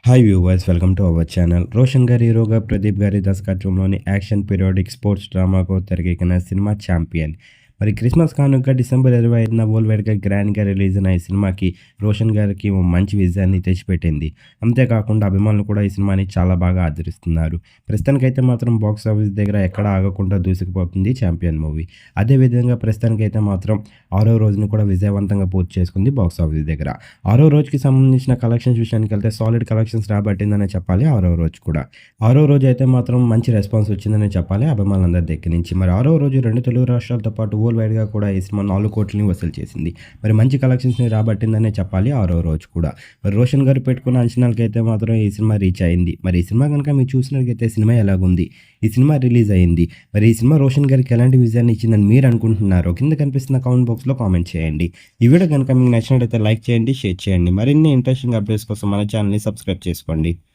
Hi viewers, welcome to our channel. Roshan గారి హీరోగా, ప్రదీప్ గారి దర్శకత్వంలోని యాక్షన్ పీరియాడిక్ స్పోర్ట్స్ డ్రామాకు తెరకెక్కిన సినిమా 'ఛాంపియన్'. మరి క్రిస్మస్ కానుకగా డిసెంబర్ 25న వరల్డ్ వైడ్‌గా గ్రాండ్‌గా రిలీజ్ అయిన ఈ సినిమాకి రోషన్ గారికి ఓ మంచి విజయాన్ని తెచ్చిపెట్టింది. అంతేకాకుండా అభిమానులు కూడా ఈ సినిమాని చాలా బాగా ఆదరిస్తున్నారు. ప్రస్తుతానికైతే మాత్రం బాక్స్ ఆఫీస్ దగ్గర ఎక్కడా ఆగకుండా దూసుకుపోతుంది 'ఛాంపియన్' మూవీ. అదేవిధంగా ప్రస్తుతానికైతే మాత్రం 6వ రోజును కూడా విజయవంతంగా పూర్తి చేసుకుంది బాక్స్ ఆఫీస్ దగ్గర. 6వ రోజుకి సంబంధించిన కలెక్షన్స్ విషయానికెళ్తే సాలిడ్ కలెక్షన్స్ రాబట్టిందనే చెప్పాలి 6వ రోజు కూడా. 6వ రోజు అయితే మాత్రం మంచి రెస్పాన్స్ వచ్చిందనే చెప్పాలి అభిమానులందరి దగ్గర నుంచి. మరి 6వ రోజు 2 తెలుగు రాష్ట్రాలతో పాటు వరల్డ్ వైడ్‌గా కూడా ఈ సినిమా 4 కోట్లని వసూలు చేసింది. మరి మంచి కలెక్షన్స్‌ని రాబట్టిందనే చెప్పాలి 6వ రోజు కూడా. మరి రోషన్ గారు పెట్టుకున్న అంచనాలకైతే మాత్రం ఈ సినిమా రీచ్ అయింది. మరి ఈ సినిమా గనుక మీరు చూసినట్లయితే సినిమా ఎలాగుంది? ఈ సినిమా రిలీజ్ అయింది. మరి ఈ సినిమా రోషన్ గారికి ఎలాంటి విజయాన్ని ఇచ్చిందని మీరు అనుకుంటున్నారో కింద కనిపిస్తున్న కామెంట్ బాక్స్‌లో కామెంట్ చేయండి. ఈ వీడియో గనుక మీకు నచ్చినట్లయితే లైక్ చేయండి, షేర్ చేయండి. మరిన్ని ఇంట్రెస్టింగ్ అప్డేట్స్ కోసం మన ఛానల్‌ని సబ్స్క్రైబ్ చేసుకోండి.